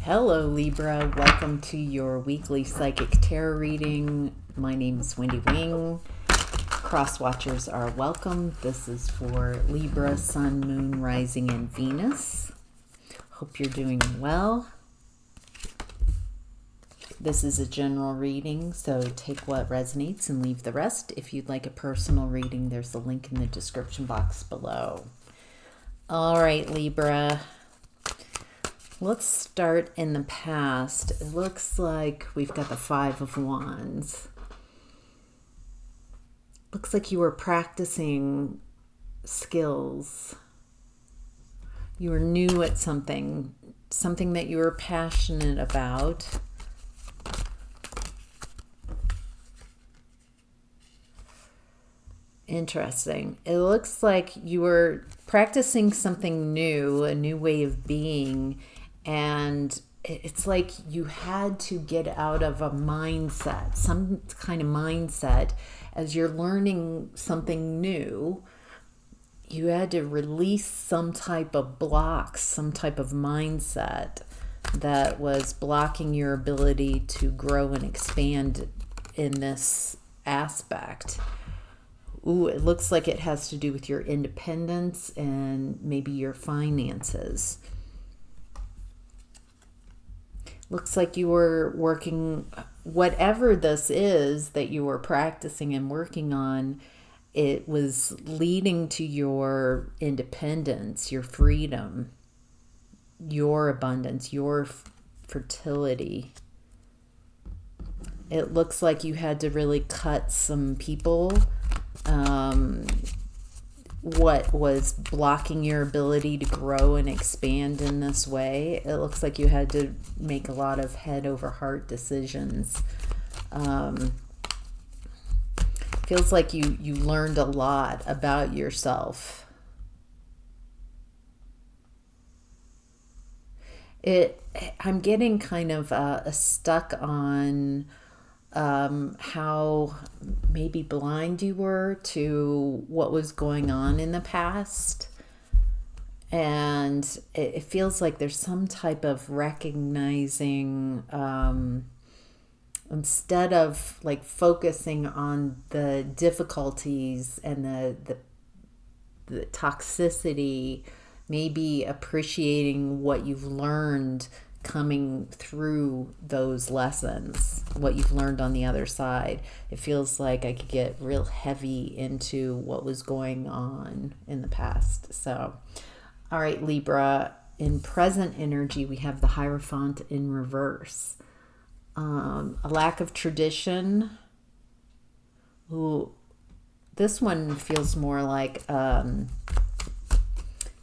Hello Libra, welcome to your weekly psychic tarot reading. My name is Wendy Wing. Cross watchers are welcome. This is for Libra, Sun, Moon, Rising, and Venus. Hope you're doing well. This is a general reading, so take what resonates and leave the rest. If you'd like a personal reading, there's a link in the description box below. All right, Libra. Let's start in the past. It looks like we've got the Five of Wands. Looks like you were practicing skills. You were new at something that you were passionate about. Interesting. It looks like you were practicing something new, a new way of being. And it's like you had to get out of a mindset, some kind of mindset. As you're learning something new, you had to release some type of blocks, some type of mindset that was blocking your ability to grow and expand in this aspect. Ooh, it looks like it has to do with your independence and maybe your finances. Looks like you were working, whatever this is that you were practicing and working on, it was leading to your independence, your freedom, your abundance, your fertility. It looks like you had to really cut some people. What was blocking your ability to grow and expand in this way? It looks like you had to make a lot of head over heart decisions. Feels like you learned a lot about yourself. I'm getting kind of stuck on how maybe blind you were to what was going on in the past. And it feels like there's some type of recognizing, instead of like focusing on the difficulties and the toxicity, maybe appreciating what you've learned coming through those lessons, what you've learned on the other side. It feels like I could get real heavy into what was going on in the past. So, all right, Libra, in present energy, we have the Hierophant in reverse. A lack of tradition. Ooh, this one feels more like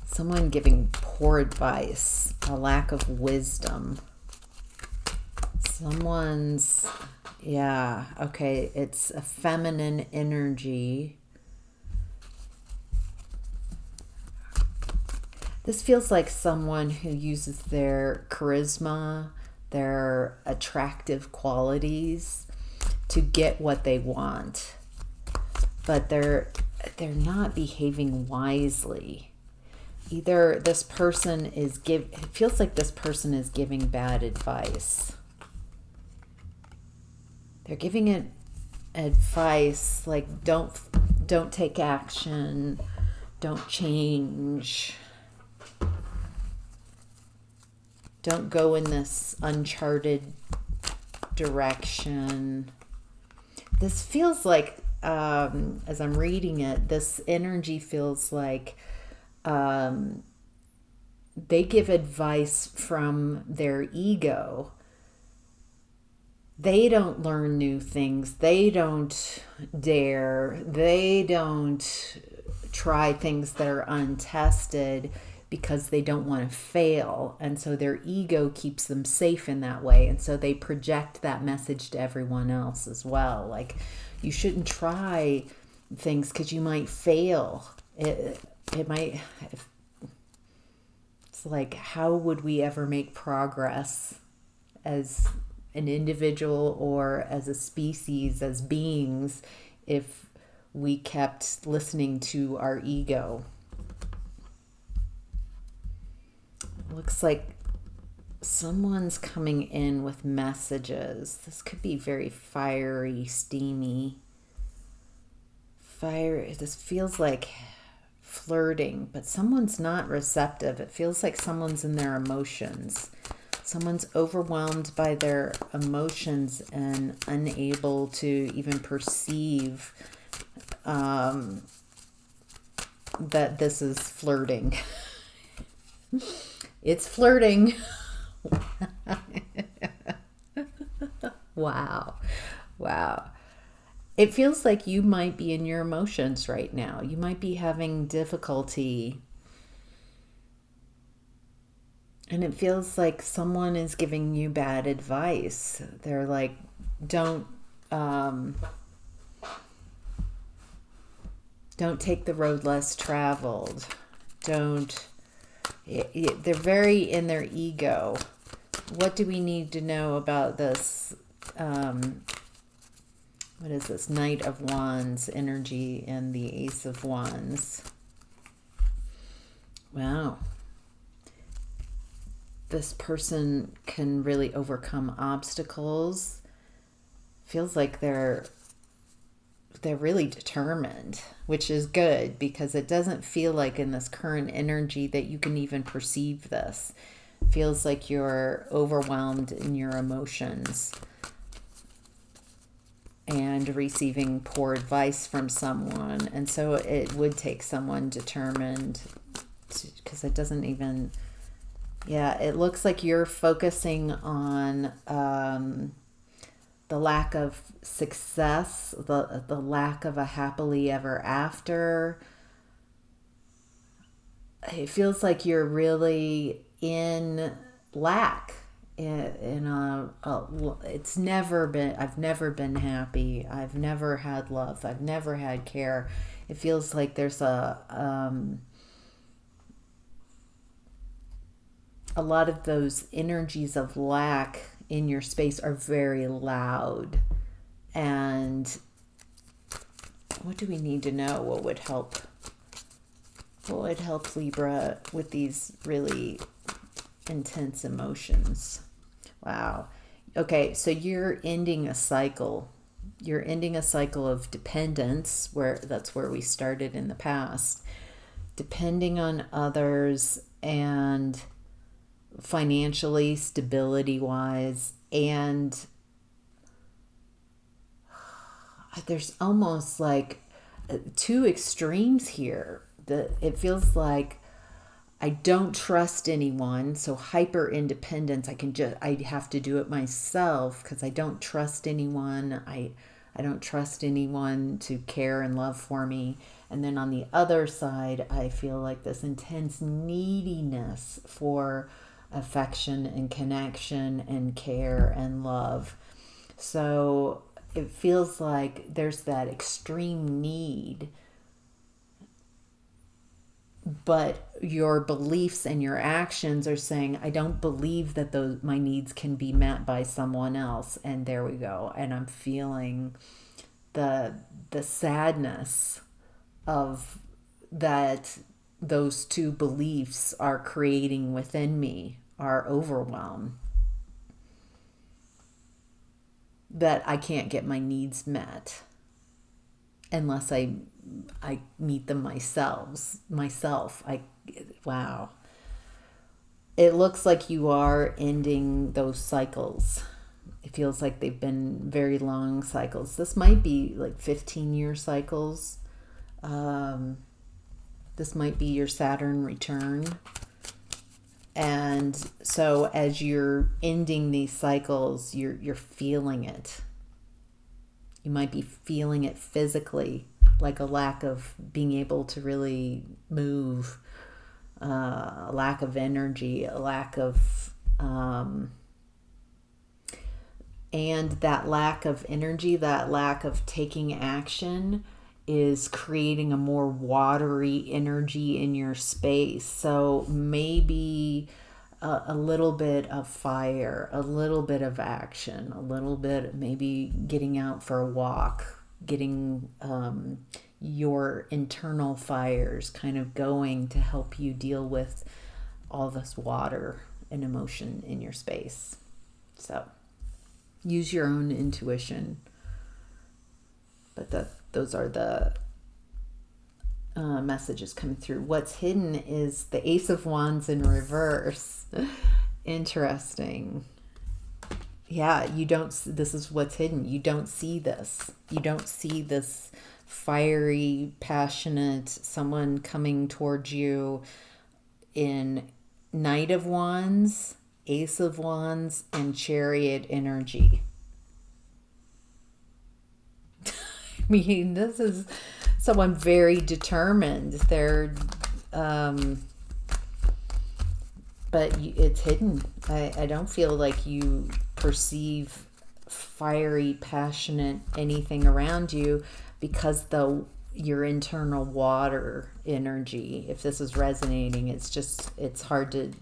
someone giving poor advice, a lack of wisdom. Okay, it's a feminine energy. This feels like someone who uses their charisma, their attractive qualities to get what they want. But they're not behaving wisely. Either this person it feels like this person is giving bad advice. They're giving it advice like don't take action, don't change, don't go in this uncharted direction. This feels like, as I'm reading it, this energy feels like they give advice from their ego. They don't learn new things. They don't dare. They don't try things that are untested because they don't want to fail. And so their ego keeps them safe in that way. And so they project that message to everyone else as well. Like, you shouldn't try things because you might fail. It might, it's like, how would we ever make progress as an individual or as a species, as beings, if we kept listening to our ego? Looks like someone's coming in with messages. This could be very fiery, steamy. This feels like flirting, but someone's not receptive. It feels like someone's in their emotions. Someone's overwhelmed by their emotions and unable to even perceive that this is flirting. It's flirting. Wow. It feels like you might be in your emotions right now. You might be having difficulty. And it feels like someone is giving you bad advice. They're like, don't take the road less traveled. They're very in their ego. What do we need to know about this? What is this? Knight of Wands energy and the Ace of Wands. Wow. This person can really overcome obstacles. Feels like they're really determined, which is good because it doesn't feel like in this current energy that you can even perceive this. It feels like you're overwhelmed in your emotions and receiving poor advice from someone. And so it would take someone determined because it doesn't even... Yeah, it looks like you're focusing on the lack of success, the lack of a happily ever after. It feels like you're really in lack. It's never been. I've never been happy. I've never had love. I've never had care. It feels like there's a lot of those energies of lack in your space are very loud. And what do we need to know? What would help? What would help Libra with these really intense emotions? Wow. Okay, so you're ending a cycle. You're ending a cycle of dependence, that's where we started in the past. Depending on others and financially, stability-wise, and there's almost like two extremes here. It feels like I don't trust anyone, so hyper independence. I have to do it myself because I don't trust anyone. I don't trust anyone to care and love for me. And then on the other side, I feel like this intense neediness for affection and connection and care and love. So it feels like there's that extreme need, but your beliefs and your actions are saying, I don't believe that my needs can be met by someone else. And there we go. And I'm feeling the sadness of that those two beliefs are creating within me, are overwhelm. That I can't get my needs met unless I meet them myself. Wow. It looks like you are ending those cycles. It feels like they've been very long cycles. This might be like 15-year cycles. This might be your Saturn return. And so as you're ending these cycles, you're feeling it. You might be feeling it physically, like a lack of being able to really move, a lack of energy, a lack of... and that lack of energy, that lack of taking action is creating a more watery energy in your space. So maybe a little bit of fire, a little bit of action, a little bit maybe getting out for a walk, getting your internal fires kind of going to help you deal with all this water an emotion in your space. So use your own intuition. But those are the messages coming through. What's hidden is the Ace of Wands in reverse. Interesting. Yeah, this is what's hidden. You don't see this. You don't see this fiery, passionate someone coming towards you in Knight of Wands, Ace of Wands, and Chariot energy. I mean, this is someone very determined. They're, but it's hidden. I don't feel like you perceive fiery, passionate anything around you because your internal water energy, if this is resonating, it's hard to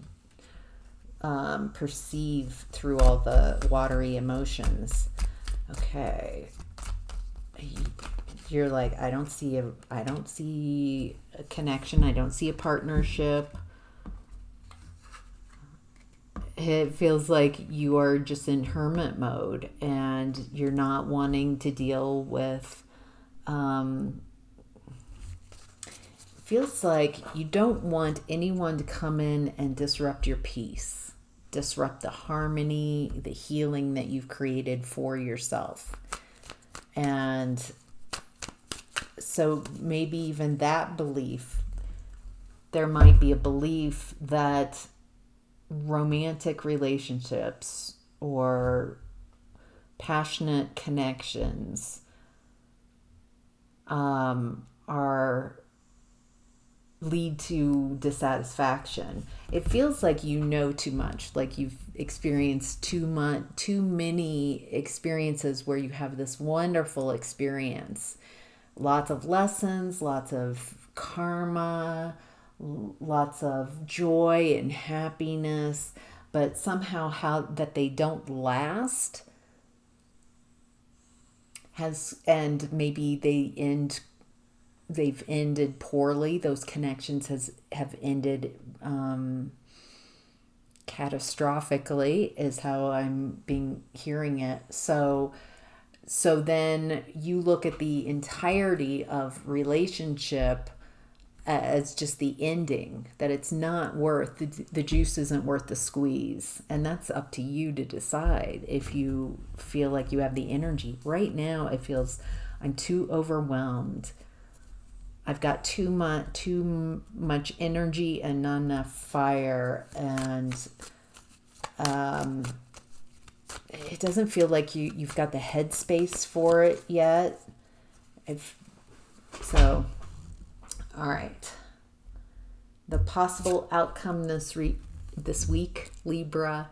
perceive through all the watery emotions. Okay. You're like, I don't see a connection. I don't see a partnership. It feels like you are just in hermit mode and you're not wanting to deal with, feels like you don't want anyone to come in and disrupt your peace, disrupt the harmony, the healing that you've created for yourself. And so maybe even that belief, there might be a belief that romantic relationships or passionate connections lead to dissatisfaction. It feels like you know too much, like you've experienced too many experiences where you have this wonderful experience. Lots of lessons, lots of karma, lots of joy and happiness, but somehow how that they don't last and maybe they've ended poorly. Those connections have ended catastrophically is how I'm hearing it. So then you look at the entirety of relationship as just the ending, that it's not worth, the juice isn't worth the squeeze. And that's up to you to decide if you feel like you have the energy. Right now, it feels I'm too overwhelmed. I've got too much energy and not enough fire. And it doesn't feel like you've got the headspace for it yet. All right. The possible outcome this week, Libra,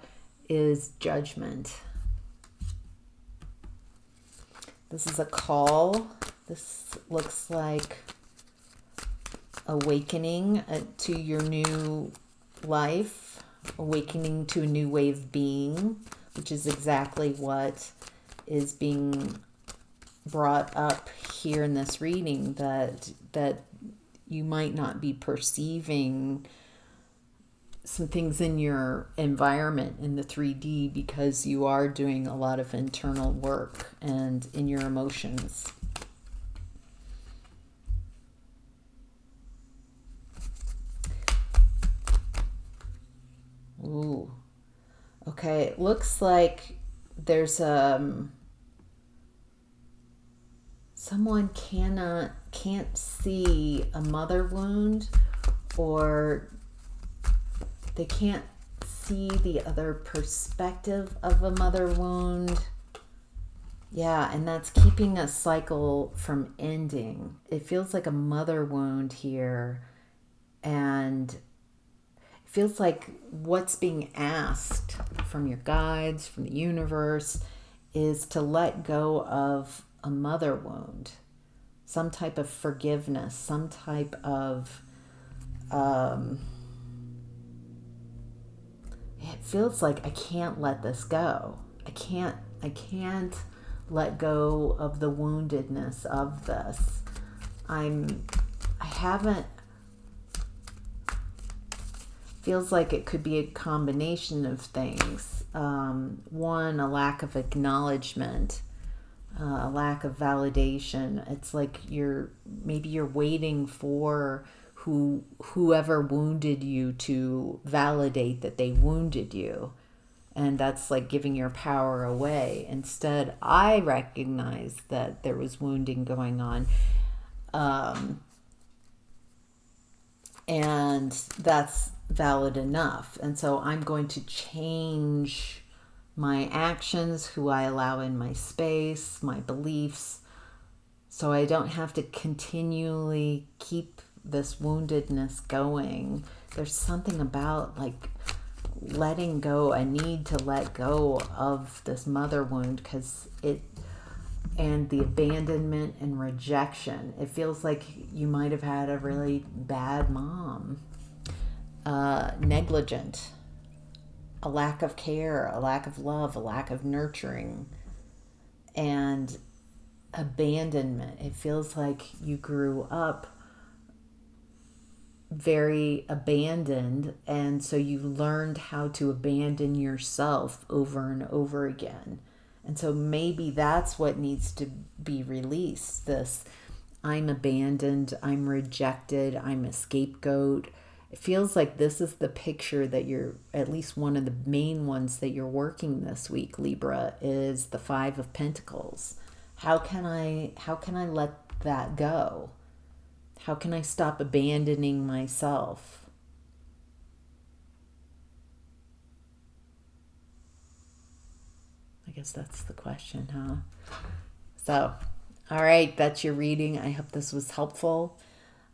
is judgment. This is a call. This looks like awakening to your new life, awakening to a new way of being, which is exactly what is being brought up here in this reading, that you might not be perceiving some things in your environment in the 3D because you are doing a lot of internal work and in your emotions. Ooh. Okay, it looks like there's someone can't see a mother wound, or they can't see the other perspective of a mother wound. Yeah, and that's keeping a cycle from ending. It feels like a mother wound here, and it feels like what's being asked from your guides, from the universe, is to let go of a mother wound, some type of forgiveness, some type of it feels like I can't let this go. I can't let go of the woundedness of this. feels like it could be a combination of things. One, a lack of acknowledgement, a lack of validation. It's like maybe you're waiting for whoever wounded you to validate that they wounded you. And that's like giving your power away. Instead, I recognize that there was wounding going on. And that's valid enough. And so I'm going to change my actions, who I allow in my space, my beliefs, so I don't have to continually keep this woundedness going. There's something about like letting go. I need to let go of this mother wound and the abandonment and rejection. It feels like you might have had a really bad mom, negligent, a lack of care, a lack of love, a lack of nurturing, and abandonment. It feels like you grew up very abandoned, and so you learned how to abandon yourself over and over again. And so maybe that's what needs to be released. This, I'm abandoned, I'm rejected, I'm a scapegoat. It feels like this is the picture that you're, at least one of the main ones that you're working this week, Libra, is the Five of Pentacles. How can I let that go? How can I stop abandoning myself? I guess that's the question, huh? So, all right, that's your reading. I hope this was helpful.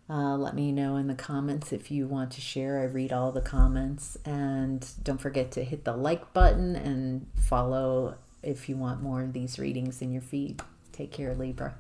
Let me know in the comments if you want to share. I read all the comments. And don't forget to hit the like button and follow if you want more of these readings in your feed. Take care, Libra.